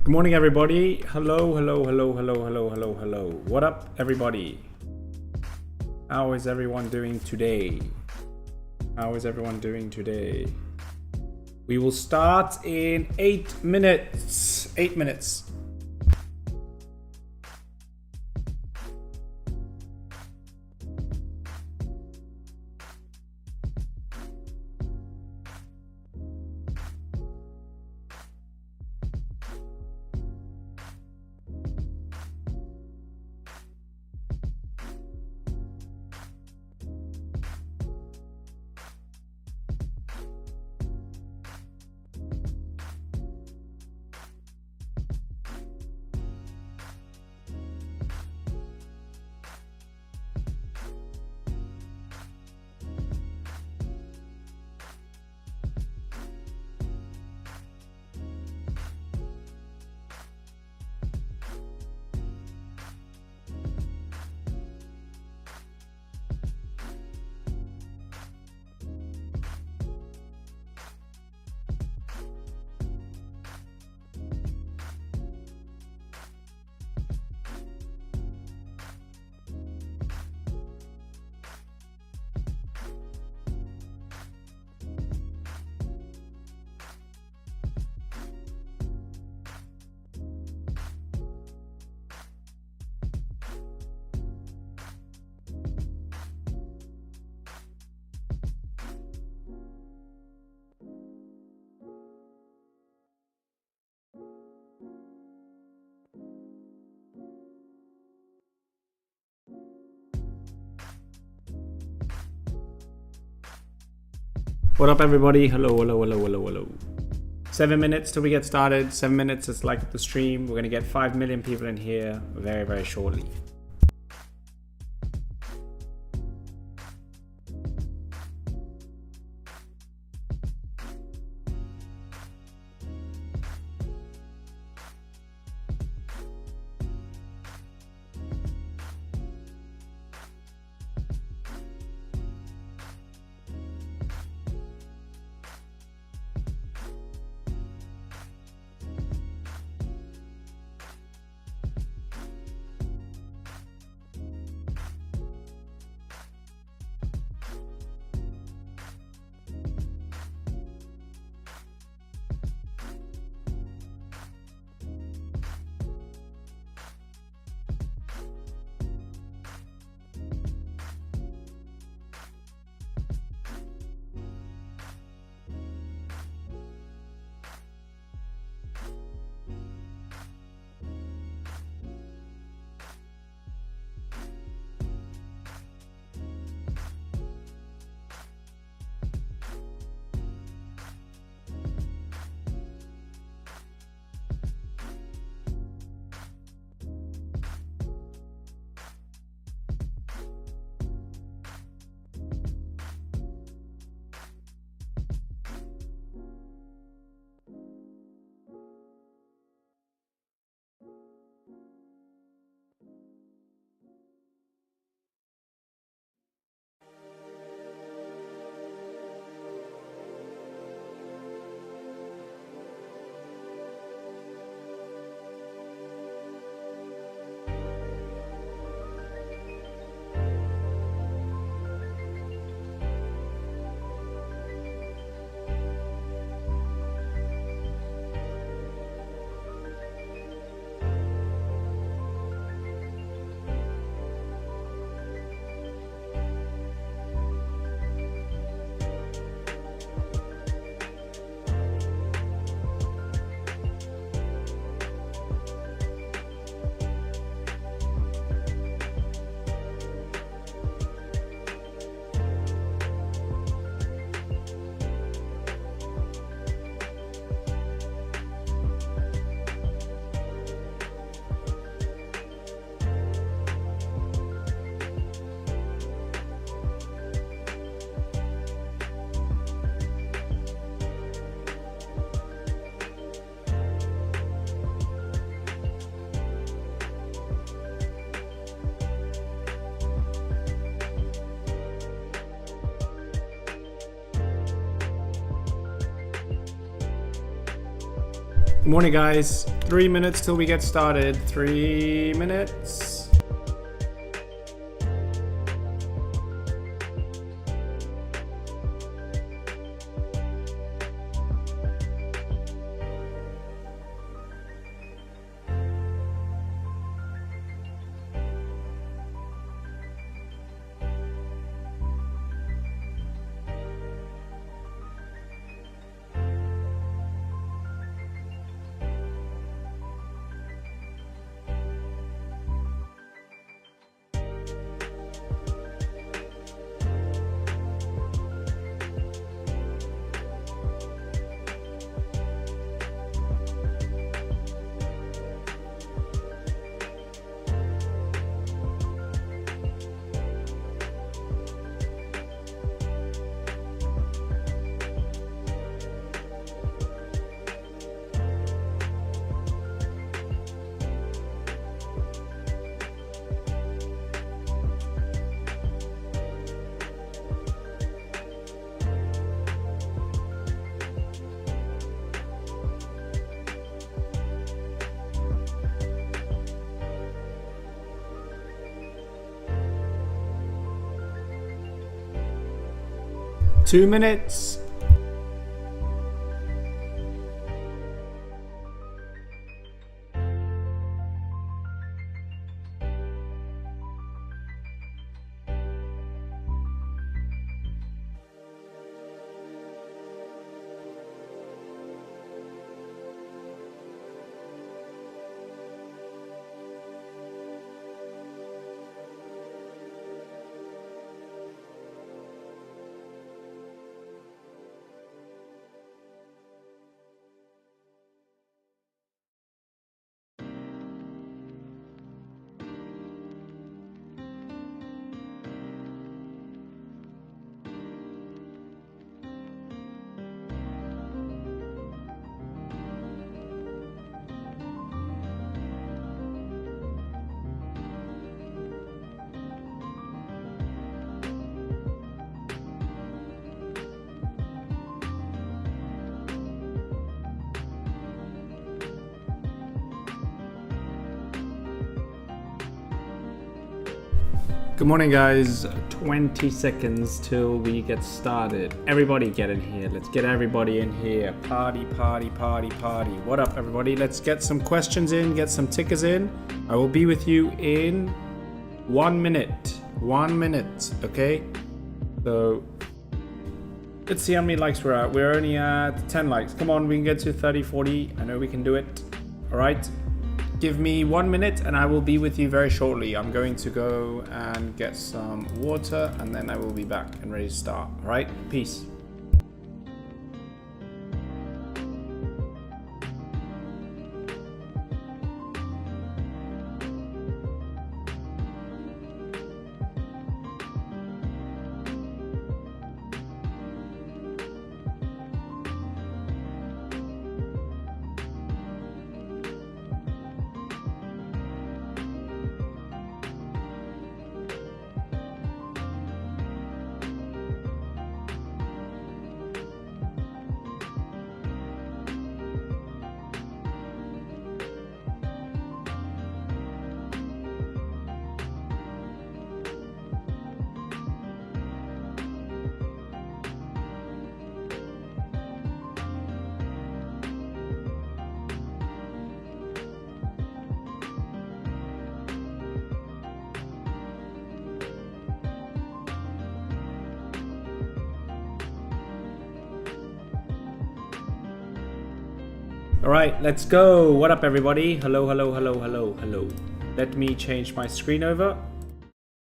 Good morning, everybody. Hello. What up, everybody? How is everyone doing today? We will start in 8 minutes. 8 minutes. What up, everybody? Hello. 7 minutes till we get started. 7 minutes is like the stream. We're gonna get 5 million people in here very shortly. Good morning, guys. 3 minutes till we get started. 3 minutes. Two minutes. Good morning, guys. 20 seconds till we get started. Everybody get in here. Let's get everybody in here. Party, party, party, party. What up, everybody? Let's get some questions in, get some tickers in. I will be with you in 1 minute. 1 minute, okay? So let's see how many likes we're at. We're only at 10 likes. Come on, we can get to 30, 40. I know we can do it. All right. Give me 1 minute and I will be with you very shortly. I'm going to go and get some water and then I will be back and ready to start. All right, peace. All right, let's go. What up, everybody? Hello, hello, hello, hello, hello. Let me change my screen over.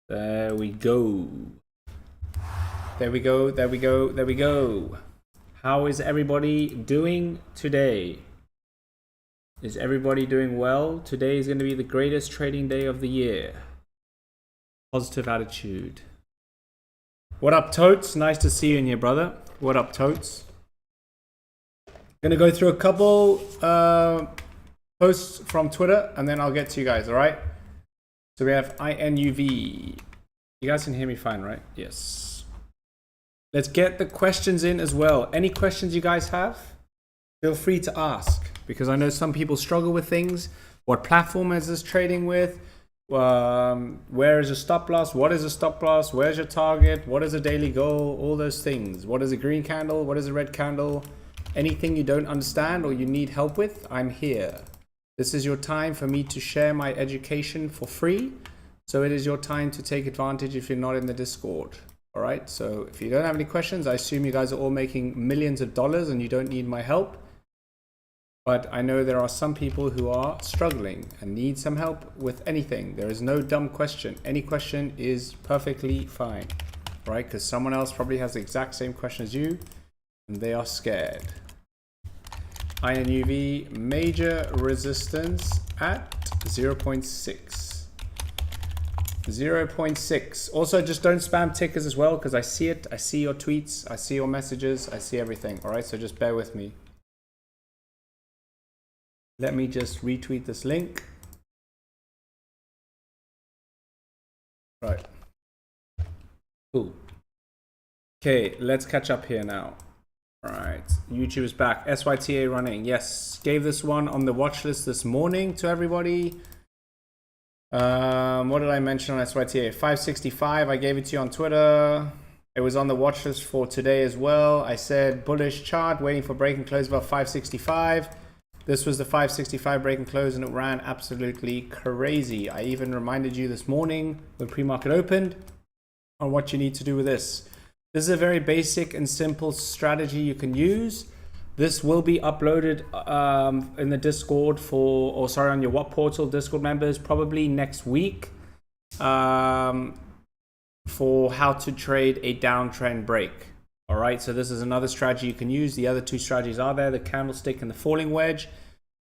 There we go. There we go, there we go, there we go. How is everybody doing today? Is everybody doing well? Today is going to be the greatest trading day of the year. Positive attitude. What up, Totes? Nice to see you in here, brother. What up, Totes? Gonna go through a couple posts from Twitter and then I'll get to you guys, all right? So we have INUV. You guys can hear me fine, right? Yes. Let's get the questions in as well. Any questions you guys have? feel free to ask, because I know some people struggle with things. What platform is this trading with? Where is your stop loss? What is a stop loss? Where's your target? What is a daily goal? All those things. What is a green candle? What is a red candle? Anything you don't understand or you need help with, I'm here. This is your time for me to share my education for free. So it is your time to take advantage if you're not in the Discord. All right. So if you don't have any questions, I assume you guys are all making millions of dollars and you don't need my help. But I know there are some people who are struggling and need some help with anything. There is no dumb question. Any question is perfectly fine, right? Because someone else probably has the exact same question as you and they are scared. Iron UV, major resistance at 0.6. 0.6. Also, just don't spam tickers as well, because I see it. I see your tweets. I see your messages. I see everything. All right, so just bear with me. Let me just retweet this link. Right. Cool. Okay, let's catch up here now. All right, YouTube is back. SYTA running. Yes, gave this one on the watch list this morning to everybody. What did I mention on SYTA? 565. I gave it to you on Twitter. It was on the watch list for today as well. I said bullish chart, waiting for break and close above 565. This was the 565 break and close, and it ran absolutely crazy. I even reminded you this morning when pre-market opened on what you need to do with this. This is a very basic and simple strategy you can use. This will be uploaded in the Discord on your What Portal Discord members probably next week for how to trade a downtrend break. All right, so this is another strategy you can use. The other two strategies are there, the candlestick and the falling wedge.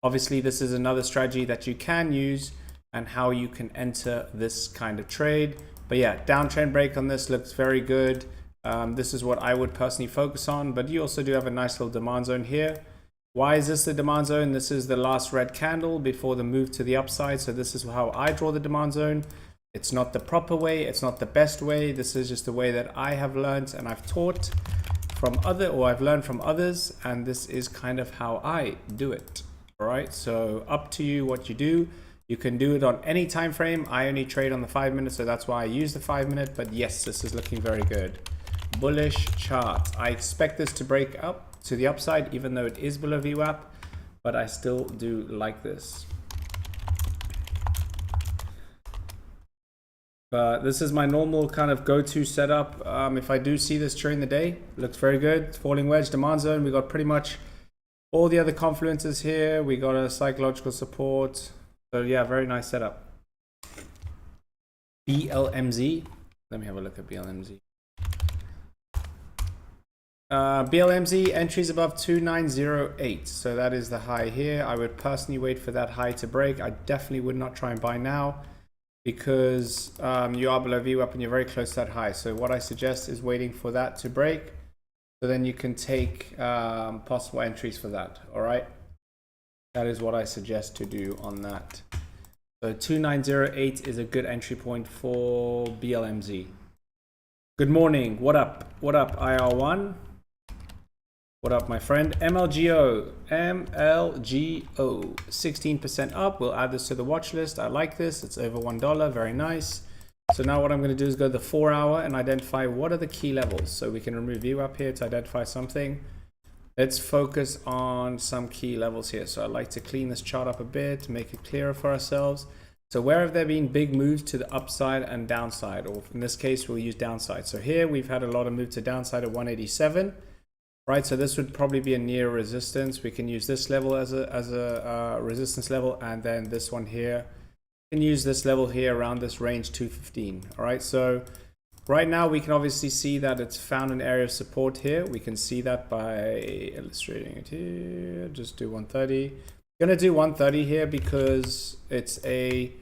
Obviously, this is another strategy that you can use and how you can enter this kind of trade. But yeah, downtrend break on this looks very good. This is what I would personally focus on, but you also do have a nice little demand zone here. Why is this the demand zone? This is the last red candle before the move to the upside. So this is how I draw the demand zone. It's not the proper way. It's not the best way. This is just the way that I have learned and I've taught from I've learned from others. And this is kind of how I do it. All right. So up to you what you do. You can do it on any time frame. I only trade on the 5 minutes. So that's why I use the 5 minute, but yes, this is looking very good. Bullish chart. I expect this to break up to the upside, even though it is below VWAP, but I still do like this. But this is my normal kind of go-to setup. If I do see this during the day, looks very good. Falling wedge, demand zone. We got pretty much all the other confluences here. We got a psychological support. So yeah, very nice setup. BLMZ. Let me have a look at BLMZ. BLMZ entries above 2908, so that is the high here. I would personally wait for that high to break. I definitely would not try and buy now because you are below VWAP and you're very close to that high. So what I suggest is waiting for that to break, so then you can take possible entries for that. All right, that is what I suggest to do on that. So 2908 is a good entry point for BLMZ. Good morning. What up? What up, IR1? What up, my friend? MLGO, 16% up. We'll add this to the watch list. I like this. It's over $1. Very nice. So now what I'm going to do is go to the 4 hour and identify what are the key levels. So we can remove VWAP here to identify something. Let's focus on some key levels here. So I'd like to clean this chart up a bit, make it clearer for ourselves. So where have there been big moves to the upside and downside? Or in this case, we'll use downside. So here we've had a lot of move to downside at 187. Right, so this would probably be a near resistance. We can use this level as a resistance level, and then this one here. We can use this level here around this range 215. All right, so right now we can obviously see that it's found an area of support here. We can see that by illustrating it here. Just do 130. I'm gonna do 130 here because it's a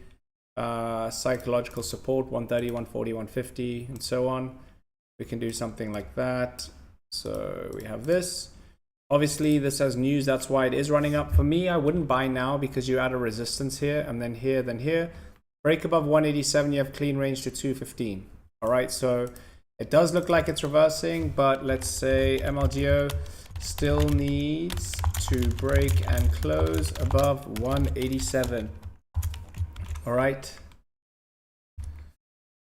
psychological support. 130, 140, 150, and so on. We can do something like that. So we have this. Obviously this has news, that's why it is running up. For me, I wouldn't buy now because you add a resistance here and then here, then here. Break above 187, you have clean range to 215. All right, so it does look like it's reversing, but let's say MLGO still needs to break and close above 187. All right.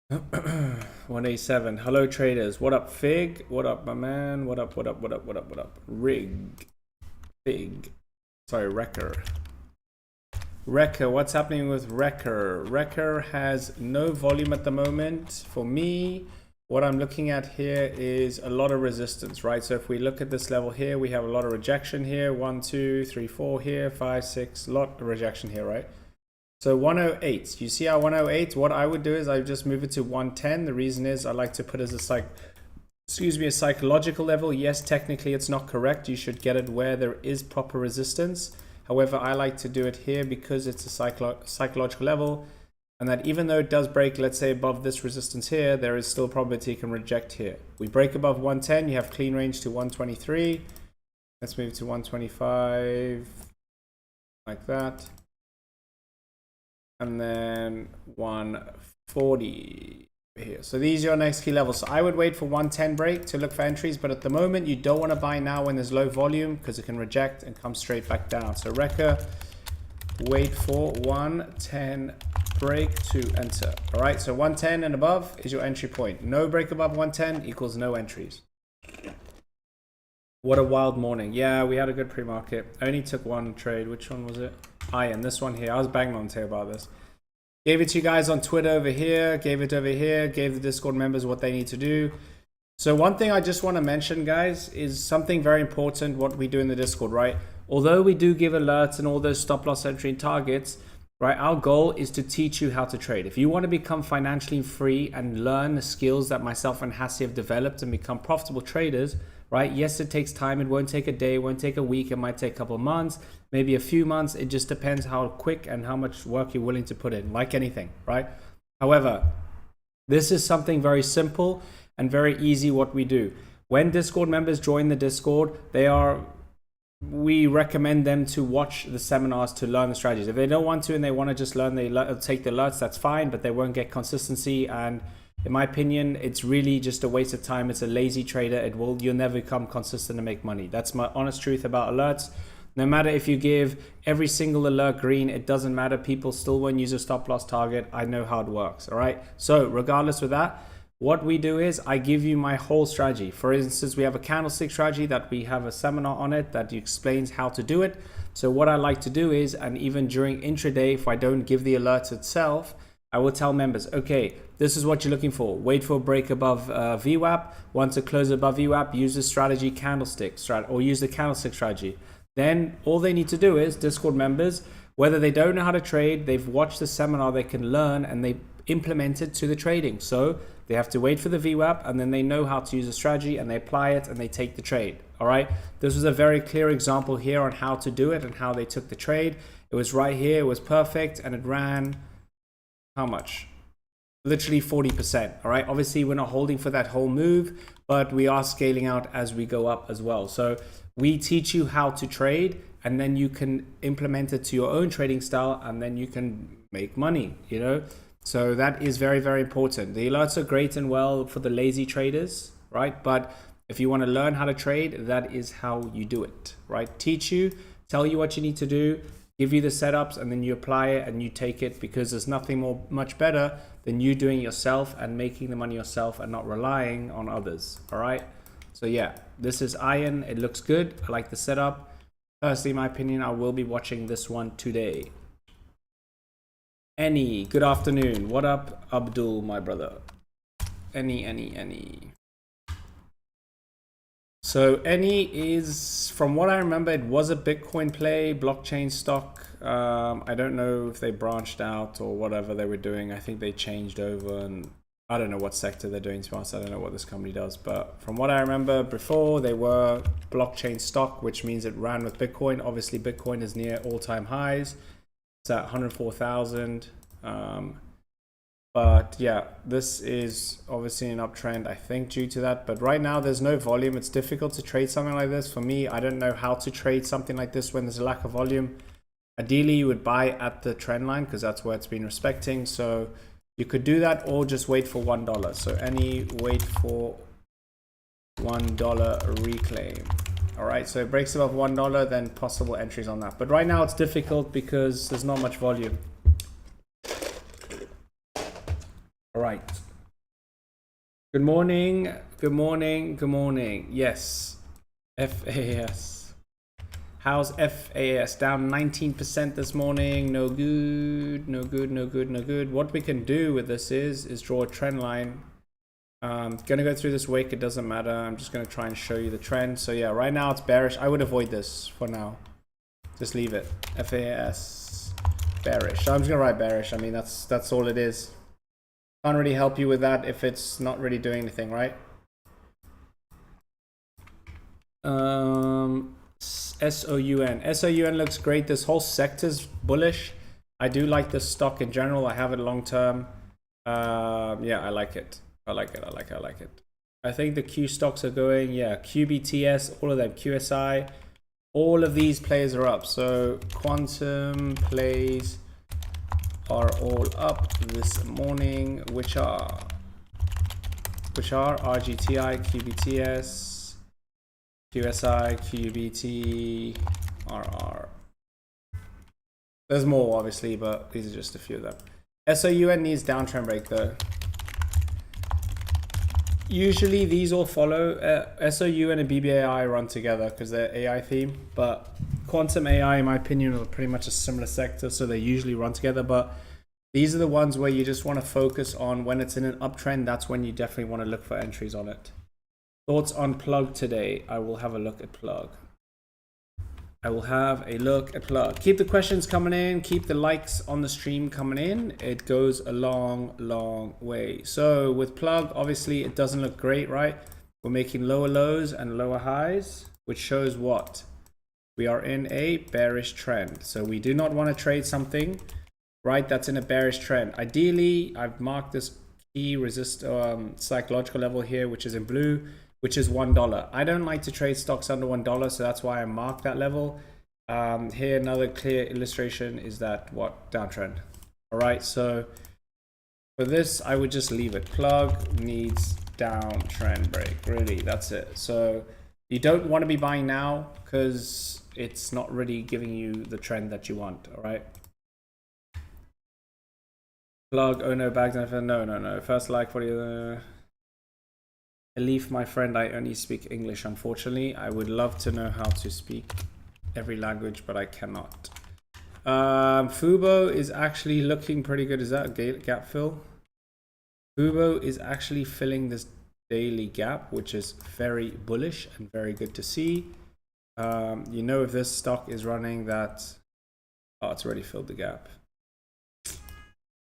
187. Hello traders. What up, Fig? What up, my man? What up? What up? What up? What up? What up? Rig. Fig. Sorry, Wrecker. Wrecker. What's happening with Wrecker? Wrecker has no volume at the moment. For me, what I'm looking at here is a lot of resistance, right? So if we look at this level here, we have a lot of rejection here. 1, 2, 3, 4 here, 5, 6, a lot of rejection here, right? So 108, you see our 108, what I would do is I would just move it to 110. The reason is I like to put it as a psychological level. Yes, technically it's not correct. You should get it where there is proper resistance. However, I like to do it here because it's a psychological level, and that even though it does break, let's say above this resistance here, there is still probability it can reject here. We break above 110, you have clean range to 123. Let's move to 125, like that. And then 140 here. So these are your next key levels. So I would wait for 110 break to look for entries, but at the moment you don't want to buy now when there's low volume because it can reject and come straight back down. So Wrecker, wait for 110 break to enter. All right, so 110 and above is your entry point. No break above 110 equals no entries. What a wild morning. Yeah, we had a good pre-market. I only took one trade. Which one was it? Iron, this one here. I was banging on to you about this. Gave it to you guys on Twitter over here, gave it over here, gave the Discord members what they need to do. So one thing I just want to mention, guys, is something very important what we do in the Discord, right? Although we do give alerts and all those stop loss entry and targets, right? Our goal is to teach you how to trade. If you want to become financially free and learn the skills that myself and Hassi have developed and become profitable traders, right? Yes, it takes time. It won't take a day, it won't take a week. It might take a couple of months, maybe a few months. It just depends how quick and how much work you're willing to put in, like anything, right? However, this is something very simple and very easy what we do. When Discord members join the Discord, we recommend them to watch the seminars to learn the strategies. If they don't want to and they want to just learn, take the alerts, that's fine, but they won't get consistency. And in my opinion, it's really just a waste of time. It's a lazy trader. You'll never become consistent and make money. That's my honest truth about alerts. No matter if you give every single alert green, it doesn't matter. People still won't use a stop loss target. I know how it works. All right. So regardless of that, what we do is I give you my whole strategy. For instance, we have a candlestick strategy that we have a seminar on it that explains how to do it. So what I like to do is, and even during intraday, if I don't give the alerts itself, I will tell members, okay, this is what you're looking for. Wait for a break above VWAP. Once it closes above VWAP, use the strategy candlestick or use the candlestick strategy. Then all they need to do is, Discord members, whether they don't know how to trade, they've watched the seminar, they can learn and they implement it to the trading. So they have to wait for the VWAP and then they know how to use a strategy and they apply it and they take the trade. All right. This was a very clear example here on how to do it and how they took the trade. It was right here. It was perfect. And it ran how much? Literally 40%. All right. Obviously, we're not holding for that whole move, but we are scaling out as we go up as well. So we teach you how to trade and then you can implement it to your own trading style and then you can make money, you know? So that is very, very important. The alerts are great and well for the lazy traders, right? But if you want to learn how to trade, that is how you do it, right? Teach you, tell you what you need to do, give you the setups, and then you apply it and you take it, because there's nothing much better than you doing it yourself and making the money yourself and not relying on others, all right? So yeah, this is Iron. It looks good. I like the setup. Personally, in my opinion, I will be watching this one today. Any, good afternoon. What up, Abdul, my brother? Any. So Any is, from what I remember, it was a Bitcoin play, blockchain stock. I don't know if they branched out or whatever they were doing. I think they changed over, and I don't know what sector they're doing, to be honest. I don't know what this company does, but from what I remember before, they were blockchain stock, which means it ran with Bitcoin. Obviously, Bitcoin is near all-time highs. It's at 104,000. But yeah, this is obviously an uptrend, I think, due to that. But right now, there's no volume. It's difficult to trade something like this. For me, I don't know how to trade something like this when there's a lack of volume. Ideally, you would buy at the trend line because that's where it's been respecting. So you could do that or just wait for $1. So Any, wait for $1 reclaim. All right, so it breaks above $1, then possible entries on that. But right now it's difficult because there's not much volume. All right. Good morning. Good morning. Good morning. Yes. FAS. How's FAS? Down 19% this morning. No good. No good. No good. No good. What we can do with this is draw a trend line. Gonna go through this wick. It doesn't matter. I'm just gonna try and show you the trend. So yeah, right now it's bearish. I would avoid this for now. Just leave it. FAS bearish. So I'm just gonna write bearish. I mean that's all it is. Can't really help you with that if it's not really doing anything, right? SOUN. SOUN looks great. This whole sector's bullish. I do like this stock in general. I have it long term. Yeah, I like it. I like it. I like it. I think the Q stocks are going, yeah, QBTS, all of them, QSI, all of these plays are up. So quantum plays are all up this morning, which are RGTI, QBTS, QSI, QBT, RR. There's more obviously, but these are just a few of them. SOUN needs downtrend break though. Usually these all follow. SOUN and BBAI run together because they're AI theme, but quantum AI in my opinion are pretty much a similar sector, so they usually run together. But these are the ones where you just want to focus on when it's in an uptrend. That's when you definitely want to look for entries on it. Thoughts on plug today? I will have a look at plug. Keep the questions coming in. Keep the likes on the stream coming in. It goes a long way. So with plug, obviously it doesn't look great, right? We're making lower lows and lower highs, which shows what? We are in a bearish trend. So we do not want to trade something, right, that's in a bearish trend. Ideally, I've marked this key resist psychological level here, which is in blue, which is $1. I don't like to trade stocks under $1, so that's why I marked that level. Here, another clear illustration is that what? Downtrend. All right, so for this, I would just leave it. Plug needs downtrend break. Really, that's it. So you don't want to be buying now because it's not really giving you the trend that you want. All right. Plug. Oh no, bags. No. First like for you. Elif, my friend, I only speak English, unfortunately. I would love to know how to speak every language, but I cannot. Fubo is actually looking pretty good. Is that a gap fill? Fubo is actually filling this daily gap, which is very bullish and very good to see. You know, if this stock is running that, oh, it's already filled the gap.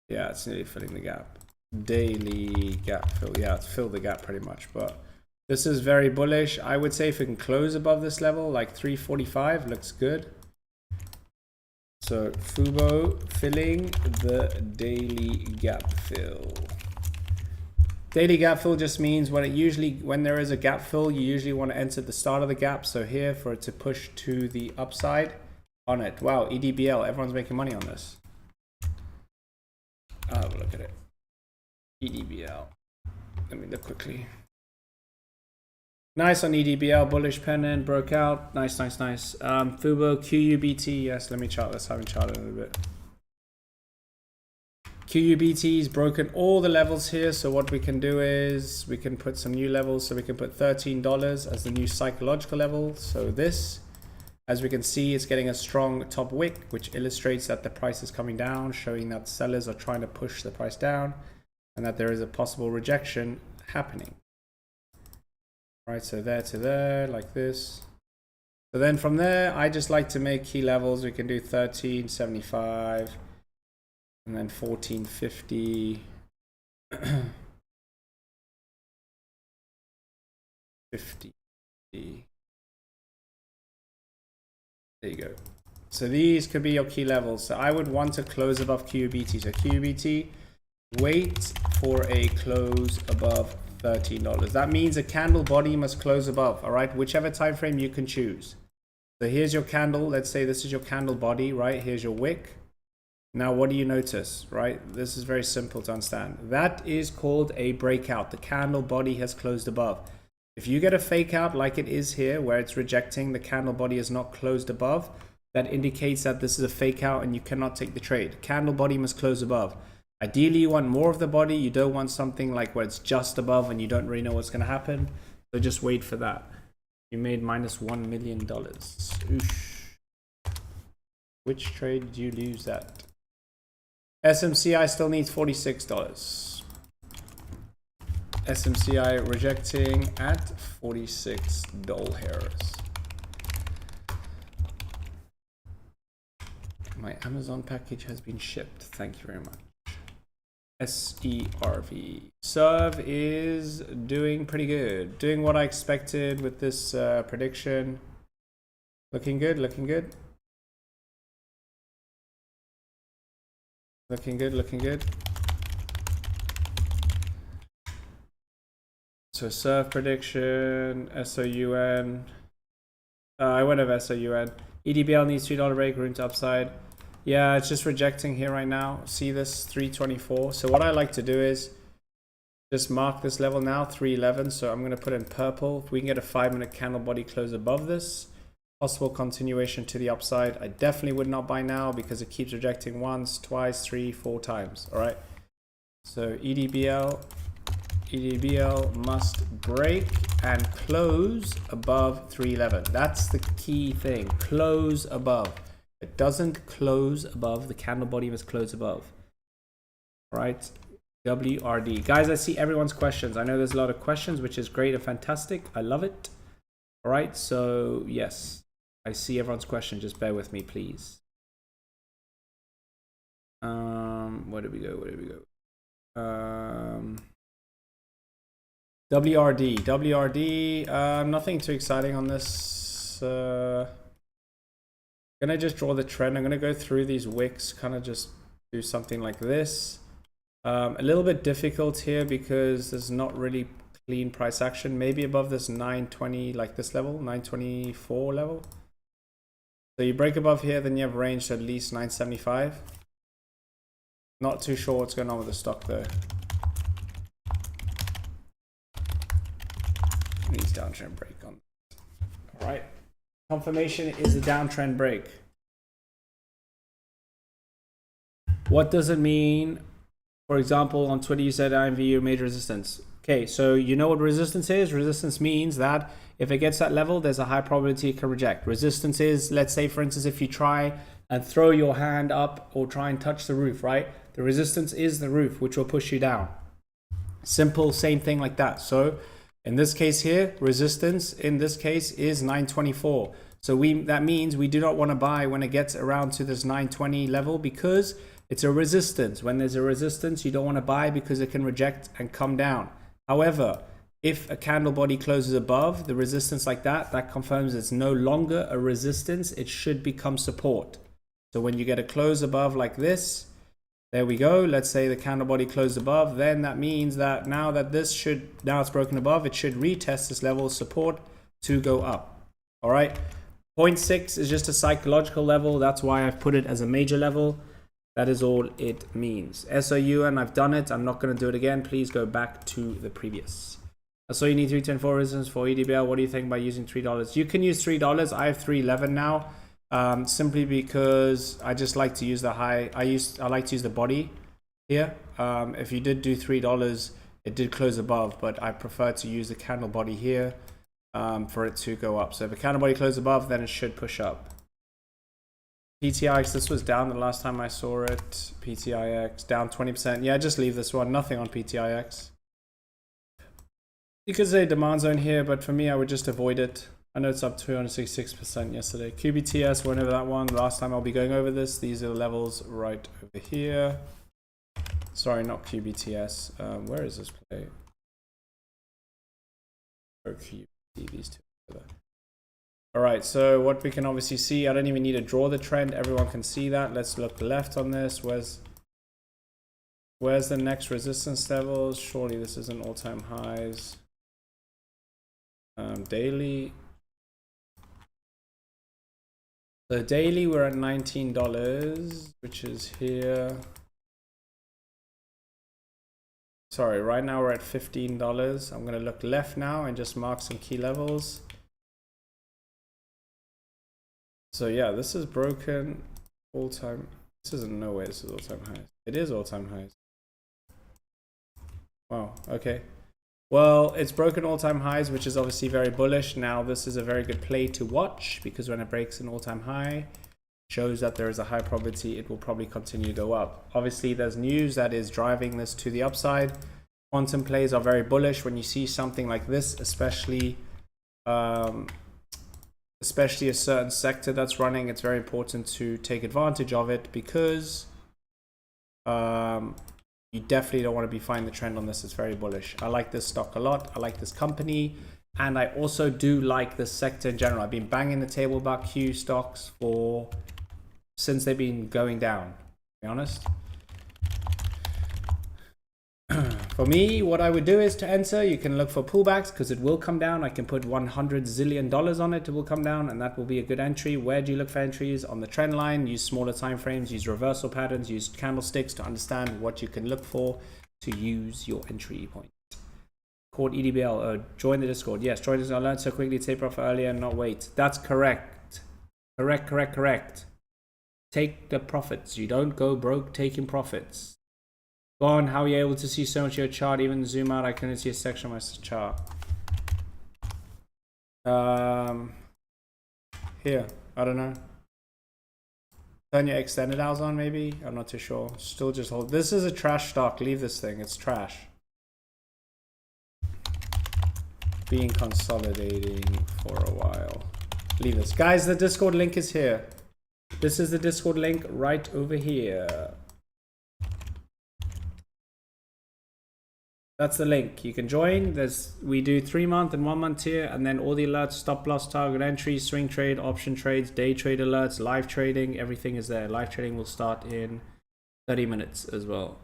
Yeah, it's nearly filling the gap. Daily gap fill. Yeah, it's filled the gap pretty much, but this is very bullish. I would say if it can close above this level, like 345, looks good. So Fubo filling the daily gap fill. Daily gap fill just means when there is a gap fill, you usually want to enter the start of the gap. So here for it to push to the upside on it. Wow, EDBL, everyone's making money on this. I'll have a look at it. EDBL. Let me look quickly. Nice on EDBL, bullish pennant, broke out. Nice. Fubo, QUBT, yes, let me chart this. I haven't charted a little bit. QUBT's broken all the levels here, so what we can do is we can put some new levels. So we can put $13 as the new psychological level. So this, as we can see, it's getting a strong top wick, which illustrates that the price is coming down, showing that sellers are trying to push the price down and that there is a possible rejection happening. Right, so there to there, like this. So then from there, I just like to make key levels. We can do 1375 and then 1450. 50. There you go. So these could be your key levels. So I would want to close above QUBT. So QUBT, wait for a close above $13. That means a candle body must close above, all right? Whichever time frame you can choose. So here's your candle. Let's say this is your candle body, right? Here's your wick. Now, what do you notice, right? This is very simple to understand. That is called a breakout. The candle body has closed above. If you get a fake out like it is here, where it's rejecting, the candle body is not closed above, that indicates that this is a fake out and you cannot take the trade. Candle body must close above. Ideally, you want more of the body. You don't want something like where it's just above and you don't really know what's going to happen. So just wait for that. You made minus $1 million. Oosh. Which trade did you lose that? SMCI still needs $46. SMCI rejecting at $46. My Amazon package has been shipped. Thank you very much. SERV. Serve is doing pretty good. Doing what I expected with this prediction. Looking good, looking good. Looking good, looking good. So serve prediction, SOUN. I went over SOUN. EDBL needs $3 break, room to upside. Yeah, it's just rejecting here right now. See this 324. So what I like to do is just mark this level now, 311. So I'm going to put in purple. If we can get a 5-minute candle body close above this, possible continuation to the upside. I definitely would not buy now because it keeps rejecting once, twice, 3, 4 times. All right. So EDBL must break and close above 311. That's the key thing. Close above. It doesn't close above. The candle body must close above. All right. WRD. Guys, I see everyone's questions. I know there's a lot of questions, which is great and fantastic. I love it. All right. So yes, I see everyone's question. Just bear with me, please. Where did we go? Where did we go? WRD. Nothing too exciting on this. Gonna just draw the trend. I'm gonna go through these wicks, kind of just do something like this. A little bit difficult here because there's not really clean price action. Maybe above this 920, like this level, 924 level. So you break above here, then you have range to at least 975. Not too sure what's going on with the stock though. Needs downtrend break on. All right. Confirmation is a downtrend break. What does it mean? For example, on Twitter, you said IMVU major resistance. Okay, so you know what resistance is? Resistance means that if it gets that level, there's a high probability it can reject. Resistance is, let's say, for instance, if you try and throw your hand up or try and touch the roof, right? The resistance is the roof, which will push you down. Simple, same thing like that. So in this case here, resistance in this case is 924. So that means we do not want to buy when it gets around to this 920 level because it's a resistance. When there's a resistance, you don't want to buy because it can reject and come down. However, if a candle body closes above the resistance like that, that confirms it's no longer a resistance. It should become support. So when you get a close above like this, there we go. Let's say the candle body closed above. Then that means that now it's broken above, it should retest this level of support to go up. All right. 0.6 is just a psychological level. That's why I've put it as a major level. That is all it means. SOUN, I've done it. I'm not going to do it again. Please go back to the previous. So you need 324 resistance for EDBL. What do you think by using $3? You can use $3. I have 311 now. Simply because I just like to use the high. I like to use the body here. If you did do $3, it did close above, but I prefer to use the candle body here for it to go up. So if a candle body closes above, then it should push up. PTIX, this was down the last time I saw it. PTIX down 20%. Yeah, just leave this one. Nothing on PTIX. You could say demand zone here, but for me, I would just avoid it. I know it's up 266% yesterday. QBTS, went over that one. Last time I'll be going over this. These are the levels right over here. Sorry, not QBTS. Where is this play? Oh, QBT, these two together. All right, so what we can obviously see, I don't even need to draw the trend. Everyone can see that. Let's look left on this. Where's the next resistance levels? Surely this isn't all-time highs. Daily. So daily we're at $19, which is here. Sorry, right now we're at $15. I'm gonna look left now and just mark some key levels. So yeah, this is broken all-time. This isn't, no way this is all-time highs. It is all-time highs. Wow, okay. Well, it's broken all-time highs, which is obviously very bullish. Now, this is a very good play to watch because when it breaks an all-time high, shows that there is a high probability it will probably continue to go up. Obviously, there's news that is driving this to the upside. Quantum plays are very bullish when you see something like this, especially a certain sector that's running. It's very important to take advantage of it because you definitely don't want to be finding the trend on this. It's very bullish. I like this stock a lot. I like this company. And I also do like this sector in general. I've been banging the table about Q stocks since they've been going down, to be honest. For me, what I would do is to enter, you can look for pullbacks because it will come down. I can put $100 zillion on it. It will come down and that will be a good entry. Where do you look for entries? On the trend line, use smaller time frames, use reversal patterns, use candlesticks to understand what you can look for to use your entry point. Called EDBL, join the Discord. Yes, join us. I learned so quickly, taper off earlier and not wait. That's correct. Correct. Take the profits. You don't go broke taking profits. Go on, how are you able to see so much of your chart? Even zoom out, I couldn't see a section of my chart. Here, I don't know. Turn your extended hours on, maybe? I'm not too sure. Still just hold. This is a trash stock. Leave this thing. It's trash. Being consolidating for a while. Leave this. Guys, the Discord link is here. This is the Discord link right over here. That's the link. You can join. We do 3-month and 1-month tier, and then all the alerts, stop loss, target entry, swing trade, option trades, day trade alerts, live trading, everything is there. Live trading will start in 30 minutes as well.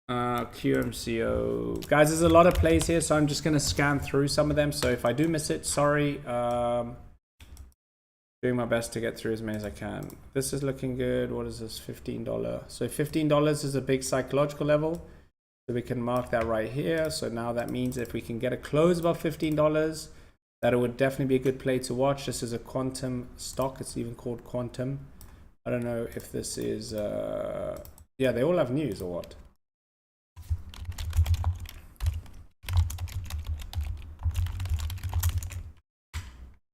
QMCO. Guys, there's a lot of plays here, so I'm just going to scan through some of them. So if I do miss it, sorry. Doing my best to get through as many as I can. This is looking good. What is this? $15. So $15 is a big psychological level. So we can mark that right here. So now that means if we can get a close above $15, that it would definitely be a good play to watch. This is a quantum stock. It's even called quantum. I don't know if this is... yeah, they all have news or what?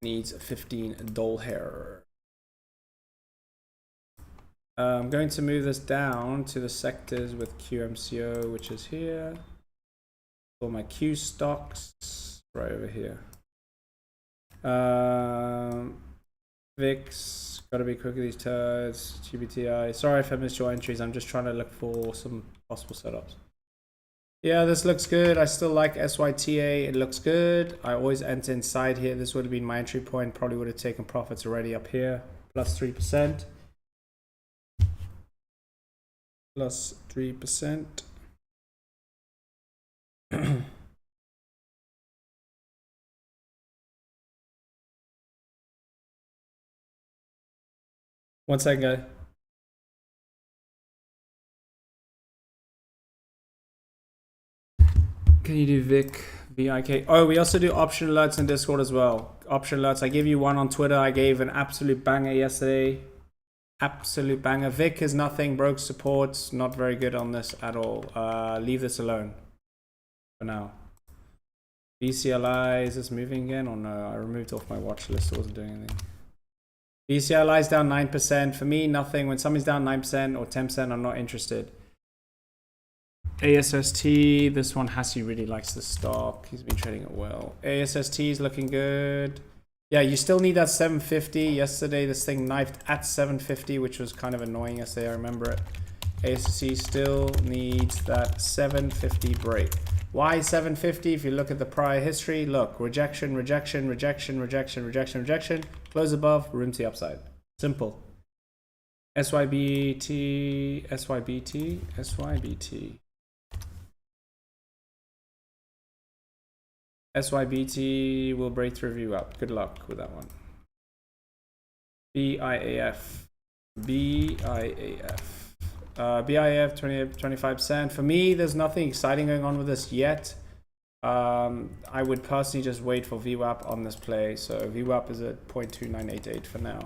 Needs $15 hair. I'm going to move this down to the sectors with QMCO, which is here. For my Q stocks, right over here. VIX, gotta be quick with these turds. GBTI. Sorry if I missed your entries. I'm just trying to look for some possible setups. Yeah, this looks good. I still like SYTA. It looks good. I always enter inside here. This would have been my entry point. Probably would have taken profits already up here. Plus 3%. Plus 3%. One second, guys. Can you do VIK? Oh, we also do option alerts in Discord as well. Option alerts. I gave you one on Twitter. I gave an absolute banger yesterday. Absolute banger. VIK is nothing. Broke supports. Not very good on this at all. Leave this alone for now. BCLI, is this moving again or no? I removed it off my watch list. It wasn't doing anything. BCLI is down 9%. For me, nothing. When something's down 9% or 10%, I'm not interested. ASST, this one, Hassie really likes the stock. He's been trading it well. ASST is looking good. Yeah, you still need that 750. Yesterday, this thing knifed at 750, which was kind of annoying yesterday. I remember it. ASST still needs that 750 break. Why 750? If you look at the prior history, look, rejection, rejection, rejection, rejection, rejection, rejection. Close above, room to the upside. Simple. SYBT, SYBT, SYBT. SYBT will break the review up. Good luck with that one. BIAF. BIAF. BIF 25%. For me, there's nothing exciting going on with this yet. I would personally just wait for VWAP on this play. So VWAP is at 0.2988 for now.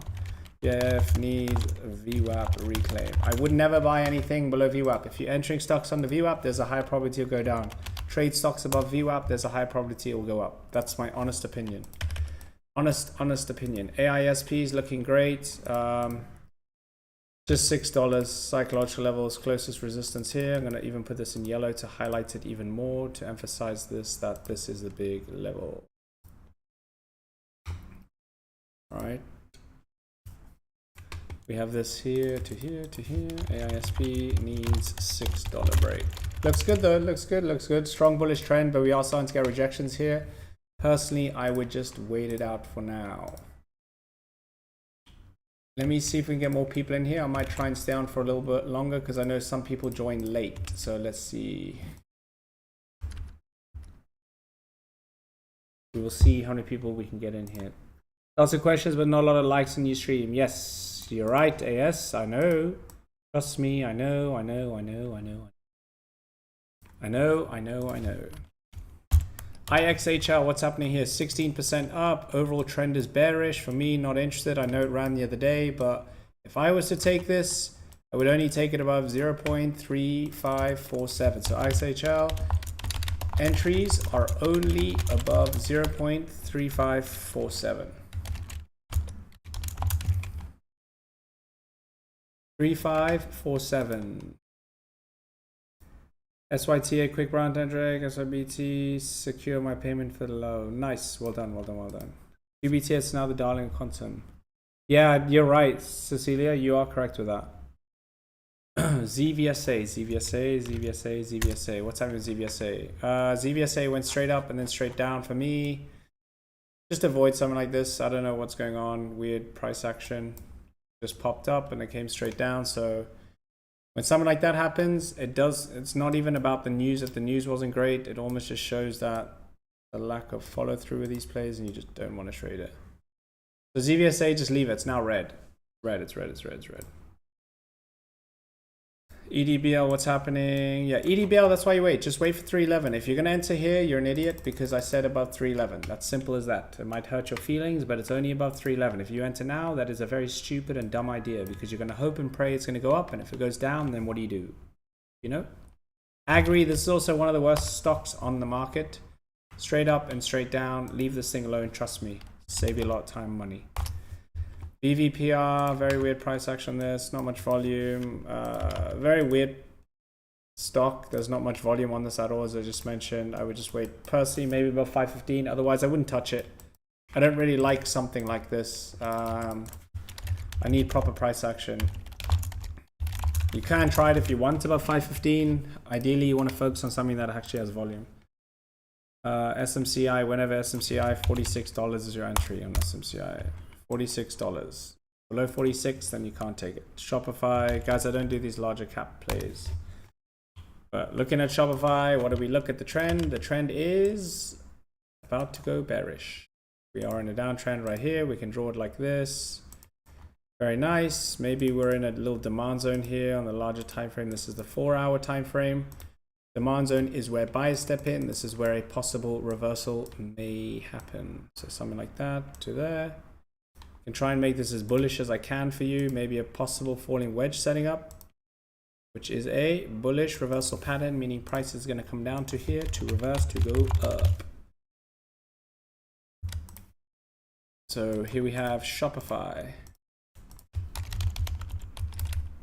BIF needs VWAP reclaim. I would never buy anything below VWAP. If you're entering stocks under VWAP, there's a high probability it'll go down. Trade stocks above VWAP, there's a high probability it will go up. That's my honest opinion. Honest opinion. AISP is looking great. Just $6 psychological levels, closest resistance here. I'm gonna even put this in yellow to highlight it even more, to emphasize this, that this is the big level. All right. We have this here to here to here. AISP needs $6 break. Looks good though, looks good. Strong bullish trend, but we are starting to get rejections here. Personally, I would just wait it out for now. Let me see if we can get more people in here. I might try and stay on for a little bit longer because I know some people joined late. So let's see. We will see how many people we can get in here. Lots of questions, but not a lot of likes on your stream. Yes, you're right, AS. I know. Trust me, I know. IXHL, what's happening here? 16% up. Overall trend is bearish. For me, not interested. I know it ran the other day, but if I was to take this, I would only take it above 0.3547. So IXHL entries are only above 0.3547. 3547. SYTA, quick round and drag, SIBT, secure my payment for the low. Nice, well done. UBT is now the darling of quantum. Yeah, you're right, Cecilia, you are correct with that. ZVSA. What's happening with ZVSA? ZVSA went straight up and then straight down for me. Just avoid something like this. I don't know what's going on. Weird price action. Just popped up and it came straight down, so when something like that happens, it's not even about the news. If the news wasn't great, it almost just shows that the lack of follow through with these plays and you just don't want to trade it. So ZVSA, just leave it. It's now red. It's red. EDBL, what's happening? Yeah, EDBL, that's why you wait. Just wait for 311. If you're going to enter here, you're an idiot because I said above 311. That's simple as that. It might hurt your feelings, but it's only above 311. If you enter now, that is a very stupid and dumb idea because you're going to hope and pray it's going to go up. And if it goes down, then what do? You know? Agri, this is also one of the worst stocks on the market. Straight up and straight down. Leave this thing alone. Trust me. Save you a lot of time and money. BVPR, very weird price action on this, not much volume, very weird stock. There's not much volume on this at all, as I just mentioned. I would just wait personally, maybe about 515, otherwise I wouldn't touch it. I don't really like something like this. I need proper price action. You can try it if you want above 515. Ideally, you want to focus on something that actually has volume. SMCI, whenever SMCI, $46 is your entry on SMCI. $46. Below 46, then you can't take it. Shopify, guys, I don't do these larger cap plays. But looking at Shopify, what do we look at the trend? The trend is about to go bearish. We are in a downtrend right here. We can draw it like this. Very nice. Maybe we're in a little demand zone here on the larger time frame. This is the 4-hour time frame. Demand zone is where buyers step in. This is where a possible reversal may happen. So something like that to there. Can try and make this as bullish as I can for you. Maybe a possible falling wedge setting up, which is a bullish reversal pattern, meaning price is going to come down to here to reverse to go up. So here we have Shopify.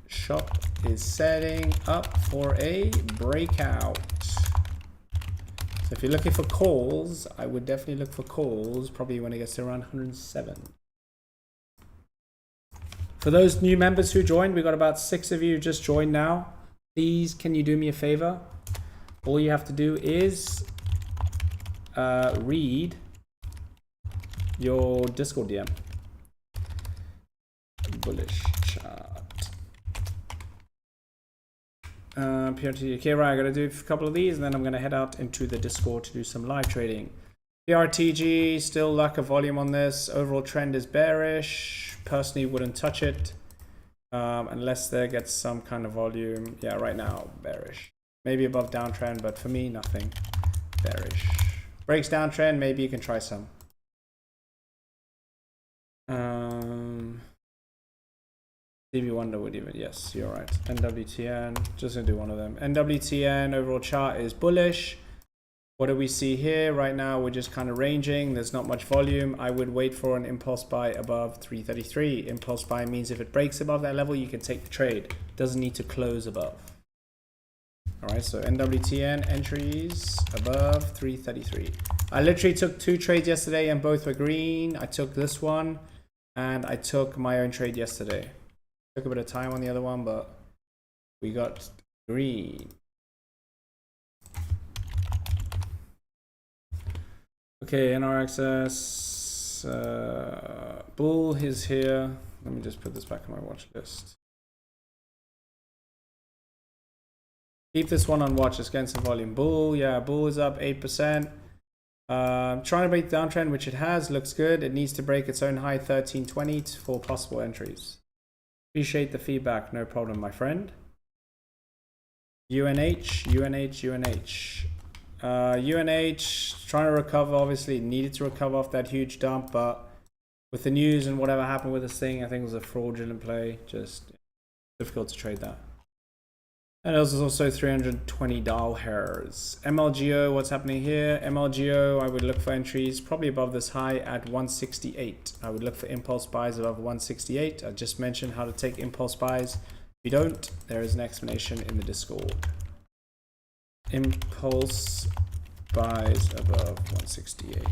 Shop is setting up for a breakout. So if you're looking for calls, I would definitely look for calls probably when it gets to around 107. For those new members who joined, we got about 6 of you just joined now. Please, can you do me a favor? All you have to do is read your Discord DM. Bullish chart. PRT. Okay, right, I gotta do a couple of these and then I'm gonna head out into the Discord to do some live trading. PRTG, still lack of volume on this. Overall trend is bearish. Personally wouldn't touch it. Unless there gets some kind of volume. Yeah, right now, bearish. Maybe above downtrend, but for me, nothing. Bearish. Breaks downtrend, maybe you can try some. Stevie Wonder would even, yes, you're right. NWTN, just gonna do one of them. NWTN overall chart is bullish. What do we see here? Right now, we're just kind of ranging. There's not much volume. I would wait for an impulse buy above 333. Impulse buy means if it breaks above that level, you can take the trade. Doesn't need to close above. All right, so NWTN entries above 333. I literally took 2 trades yesterday and both were green. I took this one and I took my own trade yesterday. Took a bit of time on the other one, but we got green. Okay, NRXS bull is here. Let me just put this back on my watch list. Keep this one on watch. Let's get some volume. Bull, yeah, bull is up 8%. Trying to break the downtrend, which it has. Looks good. It needs to break its own high 1320 for possible entries. Appreciate the feedback. No problem, my friend. UNH. UNH trying to recover, obviously needed to recover off that huge dump, but with the news and whatever happened with this thing, I think it was a fraudulent play. Just difficult to trade that. And it was also $320. MLGO, what's happening here? MLGO, I would look for entries probably above this high at 168. I would look for impulse buys above 168. I just mentioned how to take impulse buys. If you don't, there is an explanation in the Discord. Impulse buys above 168.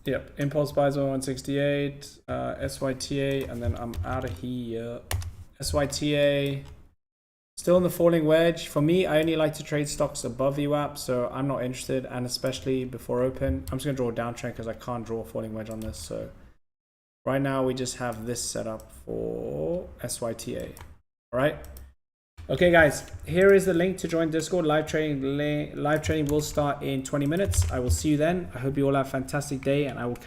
Yep, impulse buys above 168, SYTA, and then I'm out of here. SYTA, still in the falling wedge. For me, I only like to trade stocks above VWAP, so I'm not interested, and especially before open. I'm just going to draw a downtrend because I can't draw a falling wedge on this. So right now, we just have this set up for SYTA. All right. Okay, guys, here is the link to join Discord. Live trading will start in 20 minutes. I will see you then. I hope you all have a fantastic day, and I will catch